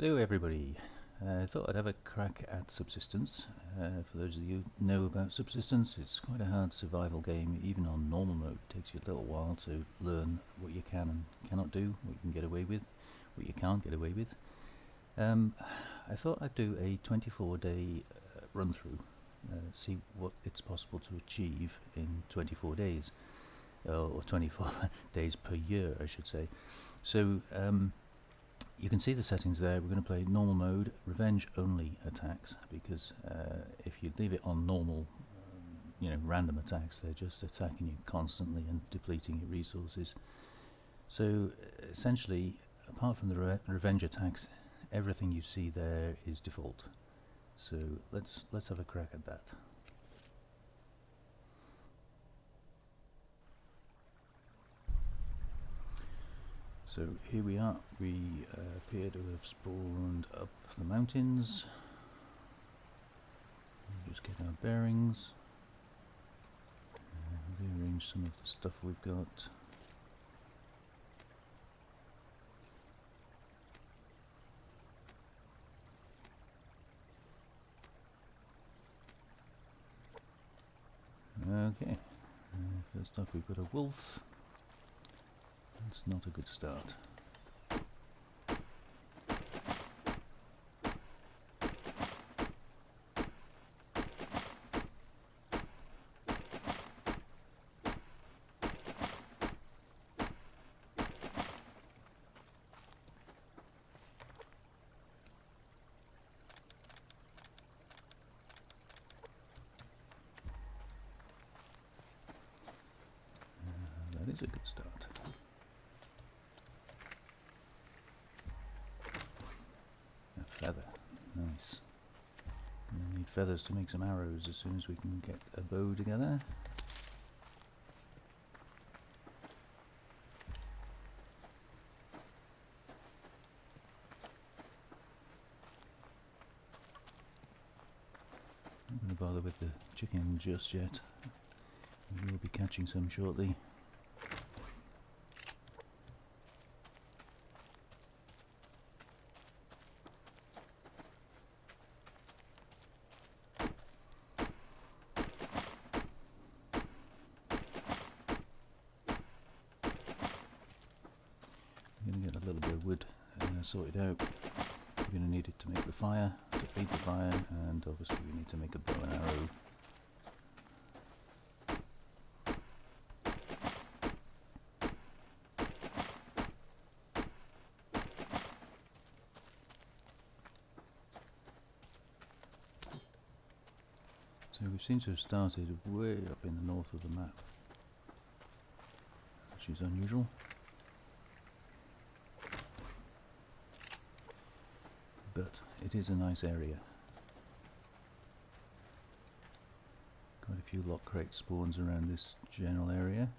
Hello everybody. I thought I'd have a crack at Subsistence. For those of you who know about Subsistence, it's quite a hard survival game, even on normal mode. It takes you a little while to learn what you can and cannot do, what you can get away with, what you can't get away with. I thought I'd do a 24-day run through, see what it's possible to achieve in 24 days, or 24 days per year I should say. So you can see the settings there. We're going to play normal mode, revenge only attacks, because if you leave it on normal, random attacks, they're just attacking you constantly and depleting your resources. So essentially, apart from the revenge attacks, everything you see there is default. So let's have a crack at that. So here we are. We appear to have spawned up the mountains. Just get our bearings. Rearrange some of the stuff we've got. Okay, first off we've got a wolf. That's not a good start. That is a good start. A feather, nice. We'll need feathers to make some arrows as soon as we can get a bow together. I'm not going to bother with the chicken just yet. We will be catching some shortly. I'm going to get a little bit of wood sorted out. We're going to need it to make the fire, to feed the fire, and obviously we need to make a bow and arrow. So we seem to have started way up in the north of the map, which is unusual. But it is a nice area. Quite a few lock crate spawns around this general area.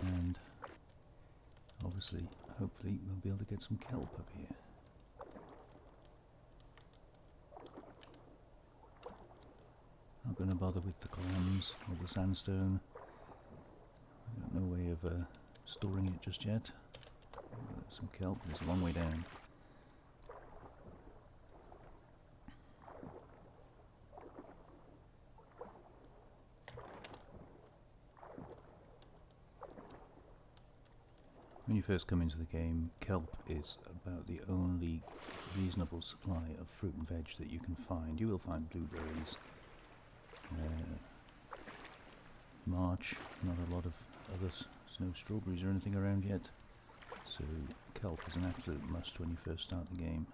And obviously, hopefully, we'll be able to get some kelp up here. Not going to bother with the clams or the sandstone. I've got no way of storing it just yet. Some kelp, it's a long way down. When you first come into the game, kelp is about the only reasonable supply of fruit and veg that you can find. You will find blueberries, March, not a lot of others, there's no strawberries or anything around yet. So kelp is an absolute must when you first start the game.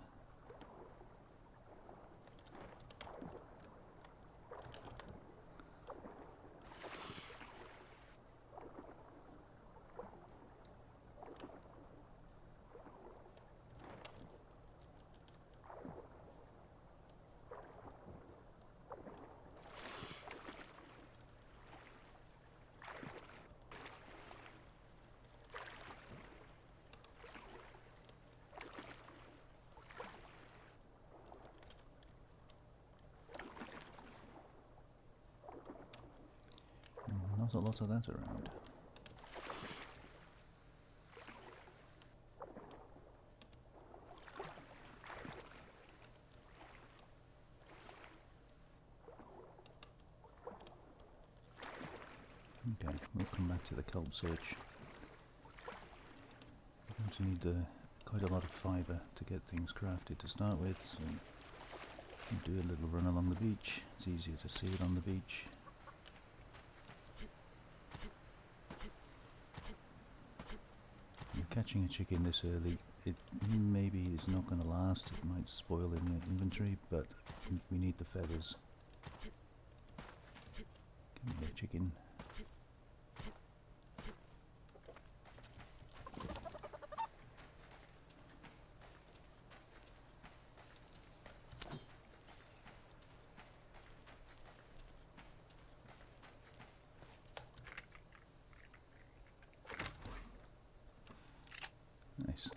Not a lot of that around. Okay, we'll come back to the kelp search. We're going to need quite a lot of fibre to get things crafted to start with, so we'll do a little run along the beach. It's easier to see it on the beach. Catching a chicken this early, it maybe is not going to last. It might spoil in the inventory, but we need the feathers. Come here, chicken. Nice.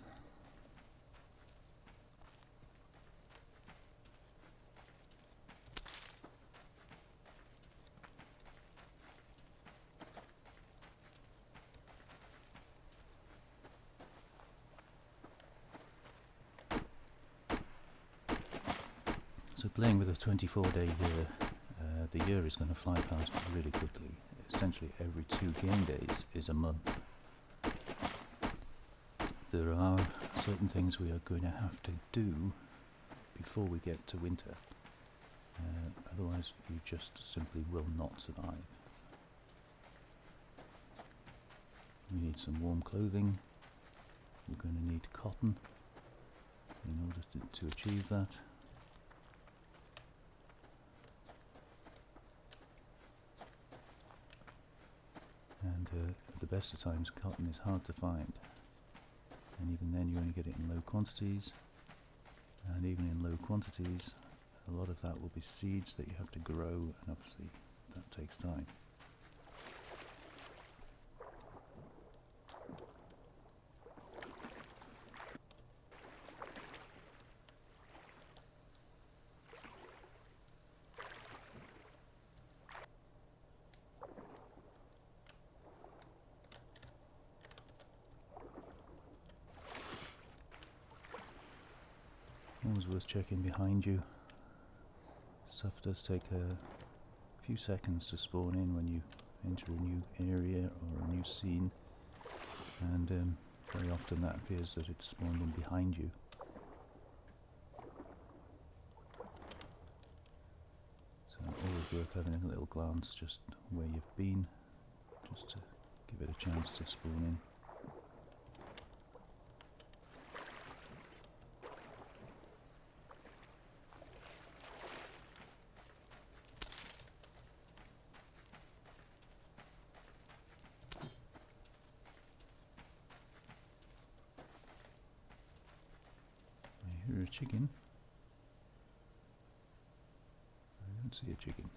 So playing with a 24-day year, the year is going to fly past really quickly. Essentially every 2 game days is a month. There are certain things we are going to have to do before we get to winter. Otherwise you just simply will not survive. We need some warm clothing. We're going to need cotton in order to achieve that. And at the best of times, cotton is hard to find. And even then you only get it in low quantities, and even in low quantities a lot of that will be seeds that you have to grow, and obviously that takes time. Always worth checking behind you. Stuff does take a few seconds to spawn in when you enter a new area or a new scene, and very often that appears that it's spawned in behind you. So always worth having a little glance just where you've been, just to give it a chance to spawn in. I hear a chicken. I don't see a chicken.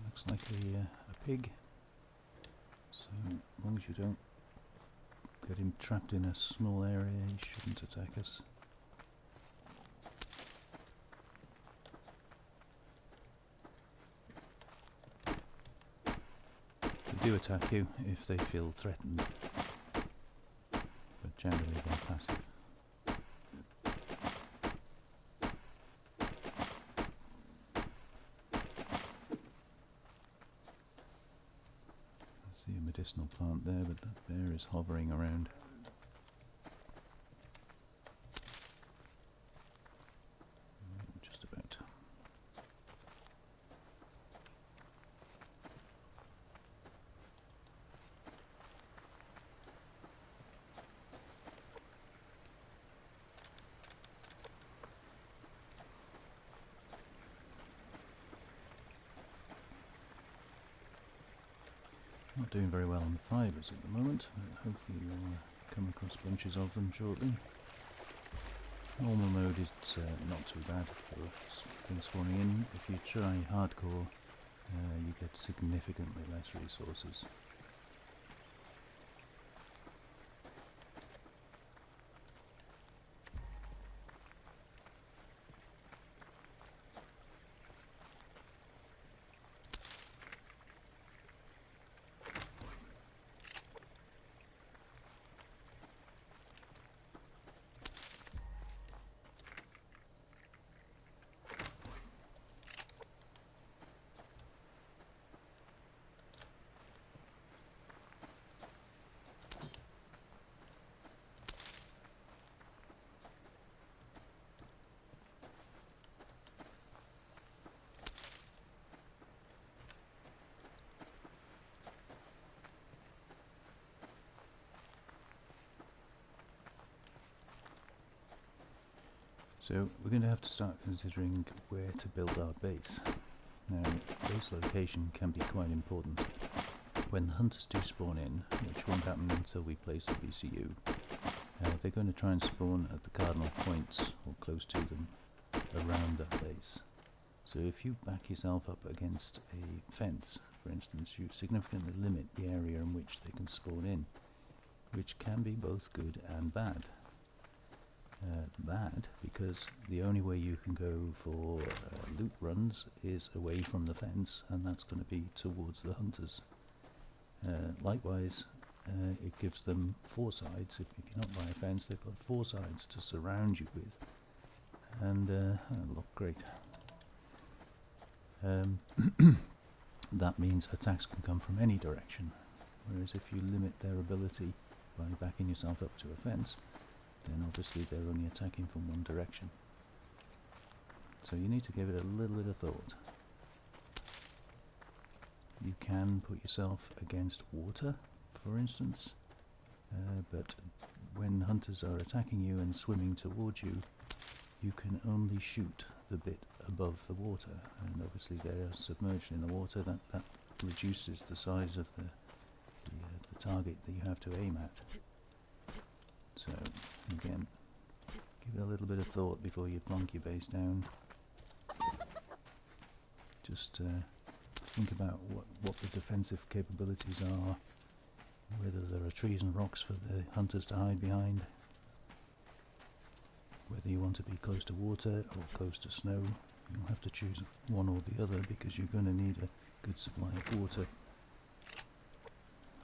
Looks like a pig, so as long as you don't get him trapped in a small area, he shouldn't attack us. They do attack you if they feel threatened, but generally they're passive. See a medicinal plant there, but that bear is hovering around. Just about. Not doing very well on the fibres at the moment, but hopefully you'll come across bunches of them shortly. Normal mode is not too bad for things spawning in. If you try hardcore, you get significantly less resources. So we're going to have to start considering where to build our base. Now, base location can be quite important. When the hunters do spawn in, which won't happen until we place the BCU, they're going to try and spawn at the cardinal points, or close to them, around that base. So if you back yourself up against a fence, for instance, you significantly limit the area in which they can spawn in, which can be both good and bad. Bad because the only way you can go for loot runs is away from the fence, and that's going to be towards the hunters. Likewise, it gives them four sides. If you're not by a fence, they've got four sides to surround you with, and look great. That means attacks can come from any direction, whereas if you limit their ability by backing yourself up to a fence, then obviously they're only attacking from one direction. So you need to give it a little bit of thought. You can put yourself against water, for instance, but when hunters are attacking you and swimming towards you, you can only shoot the bit above the water, and obviously they're submerged in the water. That reduces the size of the target that you have to aim at. So again, give it a little bit of thought before you plonk your base down. Just think about what the defensive capabilities are, whether there are trees and rocks for the hunters to hide behind, whether you want to be close to water or close to snow. You'll have to choose one or the other because you're going to need a good supply of water.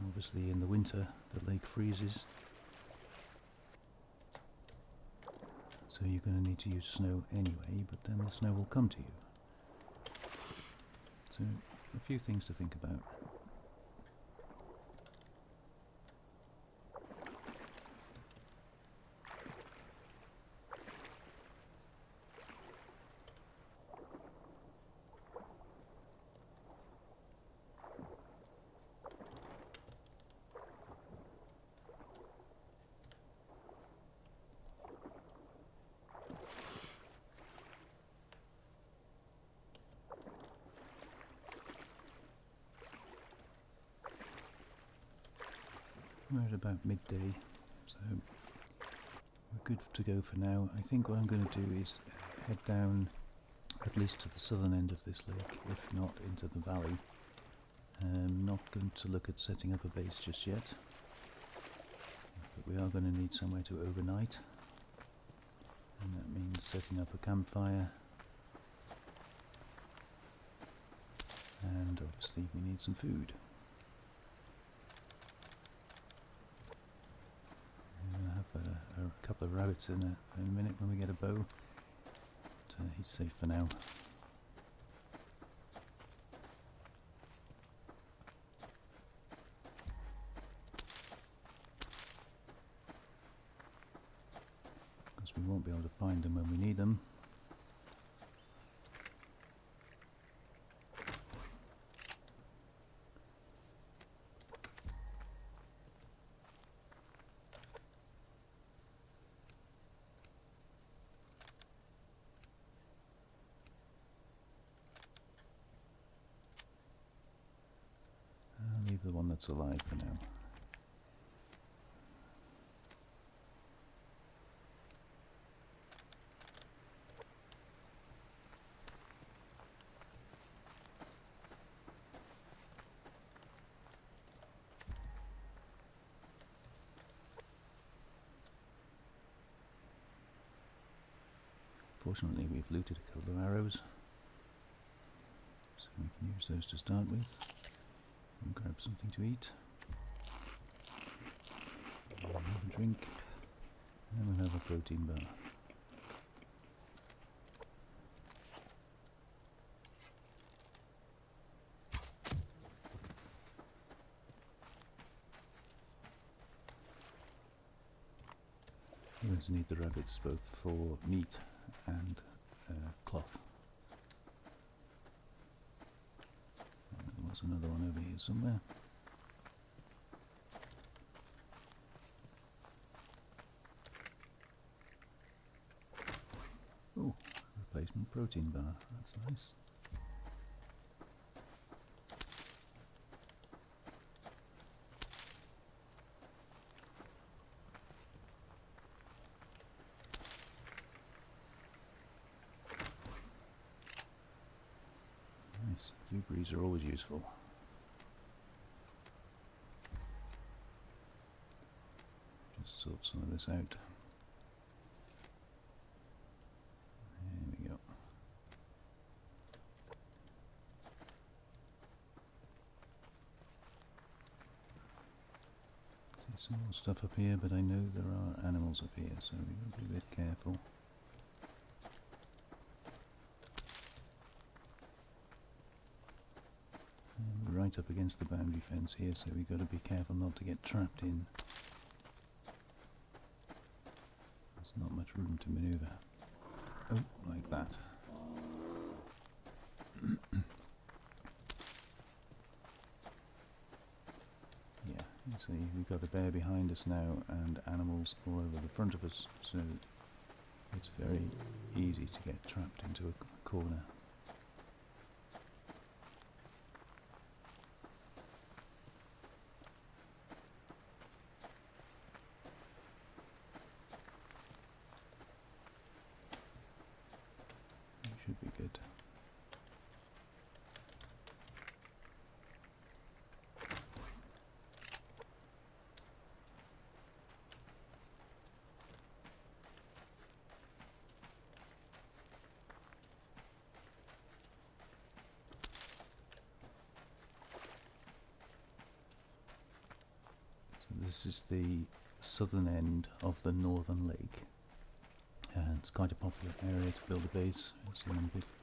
Obviously in the winter the lake freezes, so you're going to need to use snow anyway, but then the snow will come to you. So a few things to think about. We're at about midday, so we're good to go for now. I think what I'm going to do is head down at least to the southern end of this lake, if not into the valley. I'm not going to look at setting up a base just yet, but we are going to need somewhere to overnight, and that means setting up a campfire, and obviously we need some food. A couple of rabbits in a minute when we get a bow, but he's safe for now. Because we won't be able to find them when we need them. The one that's alive for now. Fortunately, we've looted a couple of arrows, so we can use those to start with and grab something to eat. Have a drink, and we'll have a protein bar. We also need the rabbits both for meat and cloth. There was another one over here somewhere. Oh, replacement protein bar, that's nice. Nice, blueberries are always useful. Just sort some of this out. There we go. See some more stuff up here, but I know there are animals up here, so we've got to be a bit careful. And we're right up against the boundary fence here, so we've got to be careful not to get trapped in. There's not much room to manoeuvre. Oh, like that. Yeah, you see, we've got a bear behind us now and animals all over the front of us, so it's very easy to get trapped into a corner. Should be good. So this is the southern end of the northern lake. And it's quite a popular area to build a base. It's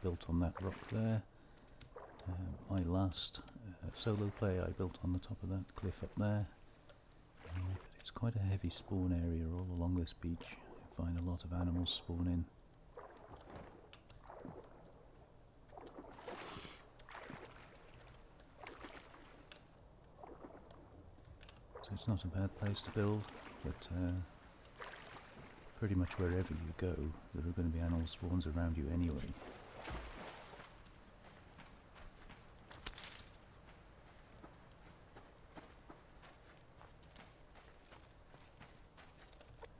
built on that rock there. My last solo play I built on the top of that cliff up there. But it's quite a heavy spawn area all along this beach. You find a lot of animals spawn in. So it's not a bad place to build, but pretty much wherever you go, there are going to be animal spawns around you anyway.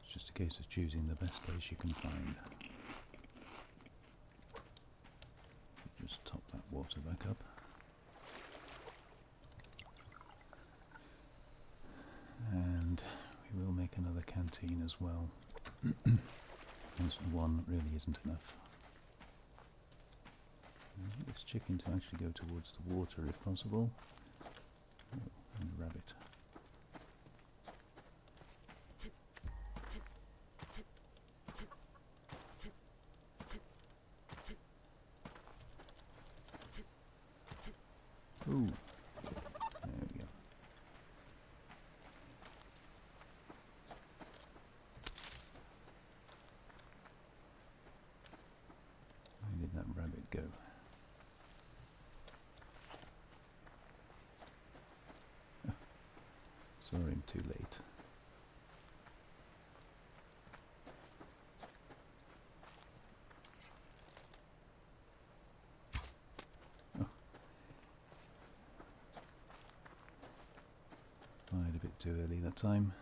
It's just a case of choosing the best place you can find. Just top that water back up. And we will make another canteen as well. Because one really isn't enough. I want this chicken to actually go towards the water if possible. Oh, and a rabbit. Ooh, there we go. Where did that rabbit go? Saw him too late. Oh. Fired a bit too early that time.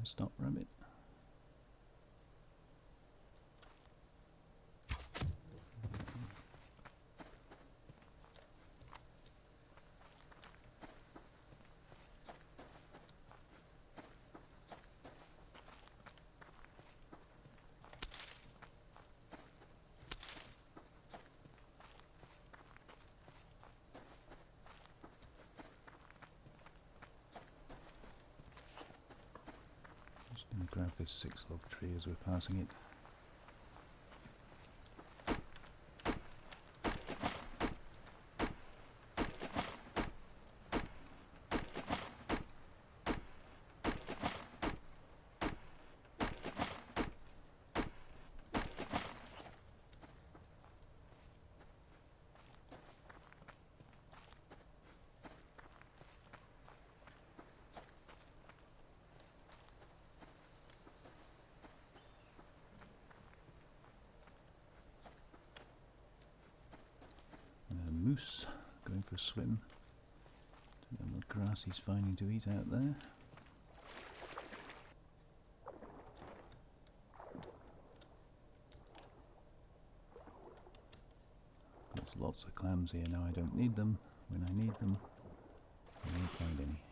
Stop, rabbit. mark this 6-log tree as we're passing it. Moose going for a swim. Don't know what grass he's finding to eat out there. There's lots of clams here now. I don't need them. When I need them, I won't find any.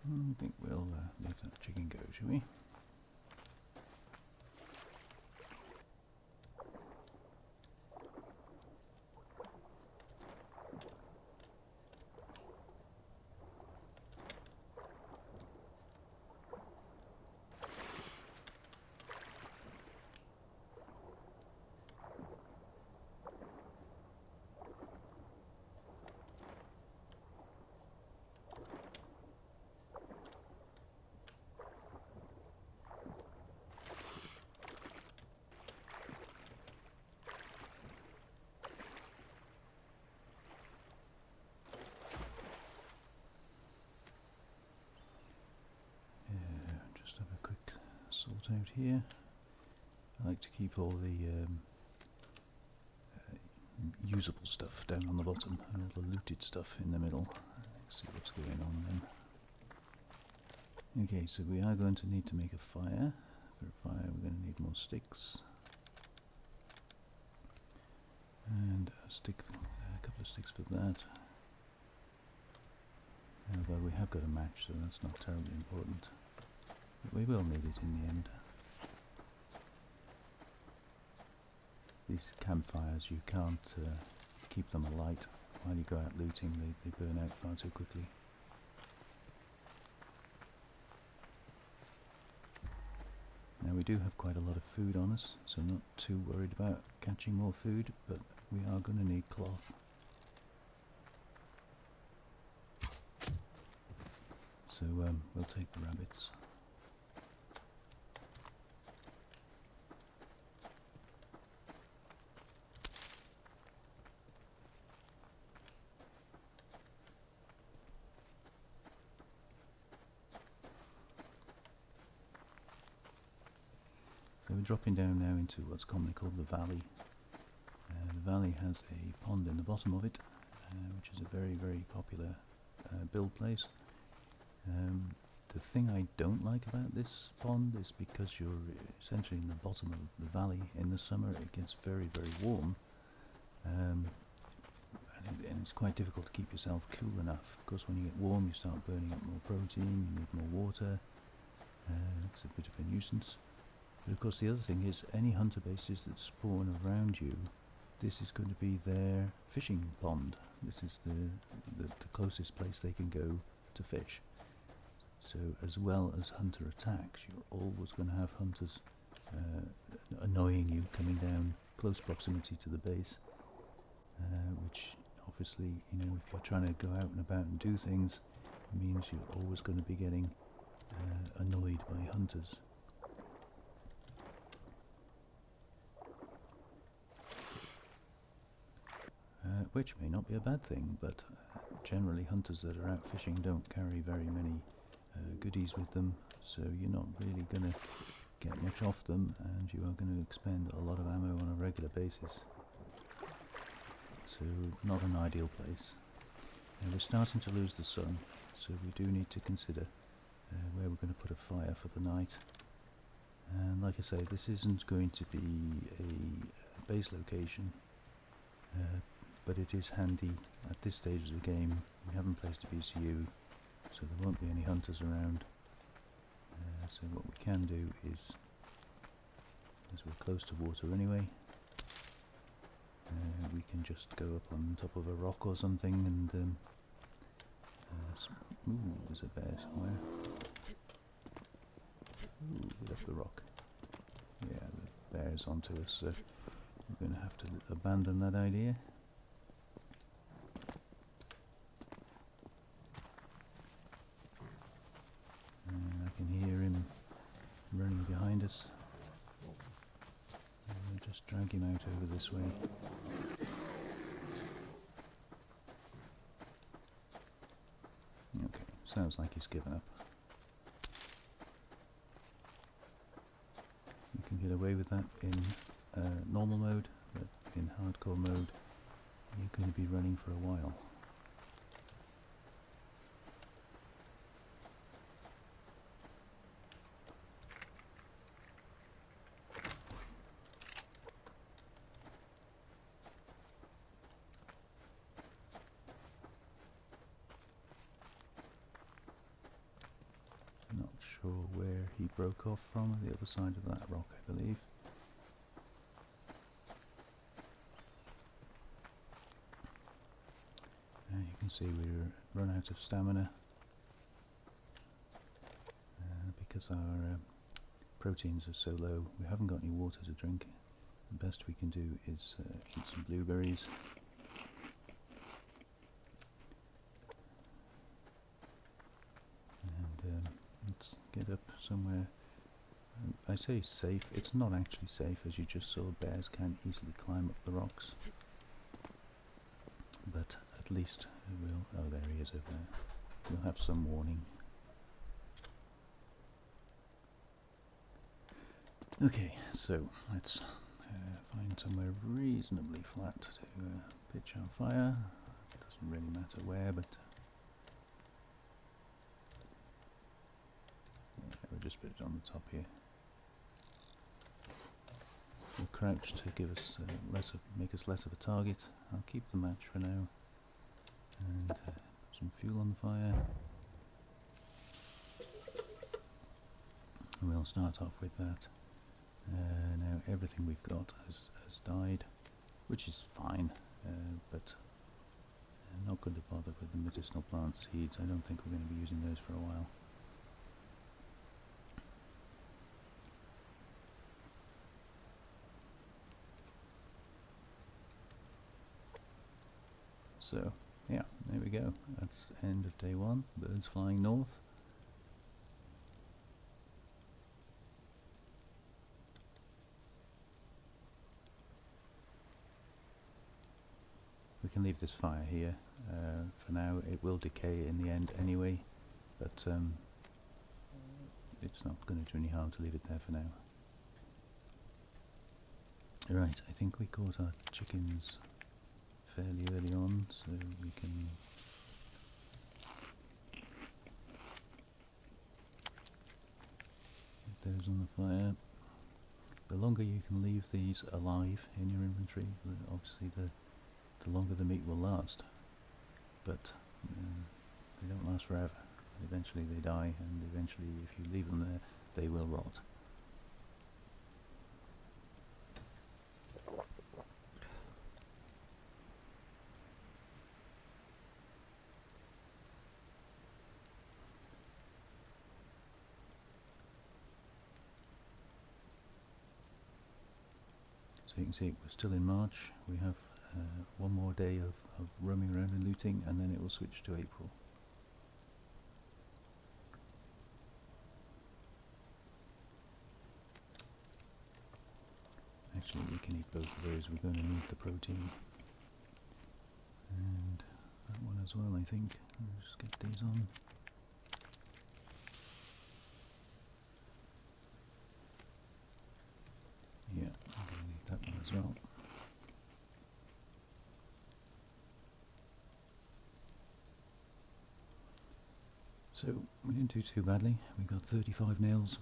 I think we'll leave that chicken go, shall we? Sort out here. I like to keep all the usable stuff down on the bottom and all the looted stuff in the middle. Let's see what's going on then. Okay, so we are going to need to make a fire. For a fire we're going to need more sticks. And a couple of sticks for that. Although we have got a match, so that's not terribly important. But we will need it in the end. These campfires, you can't keep them alight while you go out looting. They burn out far too quickly. Now we do have quite a lot of food on us, so not too worried about catching more food, but we are going to need cloth. So we'll take the rabbits. So we're dropping down now into what's commonly called the valley. The valley has a pond in the bottom of it, which is a very, very popular build place. The thing I don't like about this pond is because you're essentially in the bottom of the valley. In the summer it gets very, very warm, and it's quite difficult to keep yourself cool enough. Of course, when you get warm you start burning up more protein, you need more water. It's a bit of a nuisance. But of course the other thing is, any hunter bases that spawn around you, this is going to be their fishing pond. This is the closest place they can go to fish. So as well as hunter attacks, you're always going to have hunters annoying you, coming down close proximity to the base, which obviously, if you're trying to go out and about and do things, means you're always going to be getting annoyed by hunters. Which may not be a bad thing, but generally hunters that are out fishing don't carry very many goodies with them, so you're not really going to get much off them, and you are going to expend a lot of ammo on a regular basis. So not an ideal place. We're starting to lose the sun, so we do need to consider where we're going to put a fire for the night. And like I say, this isn't going to be a base location, but it is handy at this stage of the game. We haven't placed a BCU, so there won't be any hunters around. So what we can do is, as we're close to water anyway, we can just go up on top of a rock or something and ooh, there's a bear somewhere. Ooh, get up the rock. Yeah, the bear's onto us, so we're going to have to abandon that idea. I can hear him running behind us. We'll just drag him out over this way. Okay, sounds like he's given up. You can get away with that in normal mode, but in hardcore mode you're going to be running for a while. Not sure where he broke off from, the other side of that rock, I believe. You can see we're run out of stamina because our proteins are so low. We haven't got any water to drink. The best we can do is eat some blueberries. And let's get up somewhere. I say safe, it's not actually safe, as you just saw. Bears can easily climb up the rocks. But at least we'll... oh, there he is over there. We'll have some warning. Okay, so let's find somewhere reasonably flat to pitch our fire. It doesn't really matter where, but we'll just put it on the top here. We'll crouch to give us make us less of a target. I'll keep the match for now, and put some fuel on the fire. And we'll start off with that. Now everything we've got has died, which is fine, but I'm not going to bother with the medicinal plant seeds. I don't think we're going to be using those for a while. So, yeah, there we go. That's end of day one. Birds flying north. We can leave this fire here for now. It will decay in the end anyway, but it's not going to do any harm to leave it there for now. Right, I think we caught our chickens fairly early on, so we can get those on the fire. The longer you can leave these alive in your inventory, obviously the longer the meat will last, but they don't last forever. Eventually they die, and eventually if you leave them there they will rot. So you can see we're still in March. We have one more day of roaming around and looting, and then it will switch to April. Actually, we can eat both of those. We're going to need the protein. And that one as well, I think. Let's just get these on. Yeah, I'm going to need that one as well. So, we didn't do too badly. We got 35 nails.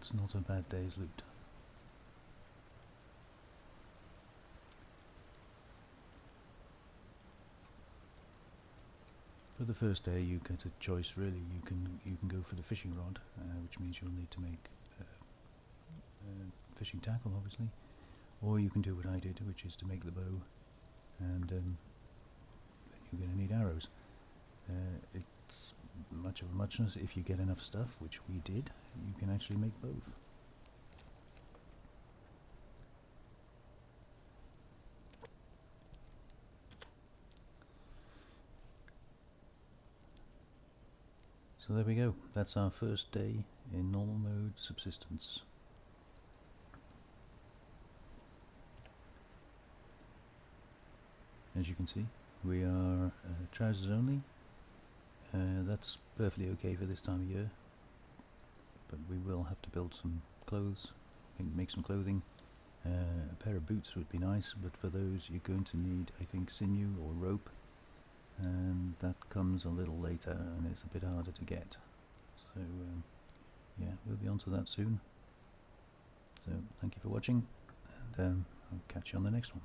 It's not a bad day's loot. For the first day, you get a choice. Really, you can go for the fishing rod, which means you'll need to make fishing tackle, obviously, or you can do what I did, which is to make the bow, and then you're going to need arrows. It's much of a muchness. If you get enough stuff, which we did, you can actually make both. So there we go, that's our first day in normal mode subsistence. As you can see, we are trousers only. That's perfectly okay for this time of year, but we will have to build some clothes, make some clothing. A pair of boots would be nice, but for those you're going to need, I think, sinew or rope, and that comes a little later and it's a bit harder to get. So yeah, we'll be on to that soon. So thank you for watching, and I'll catch you on the next one.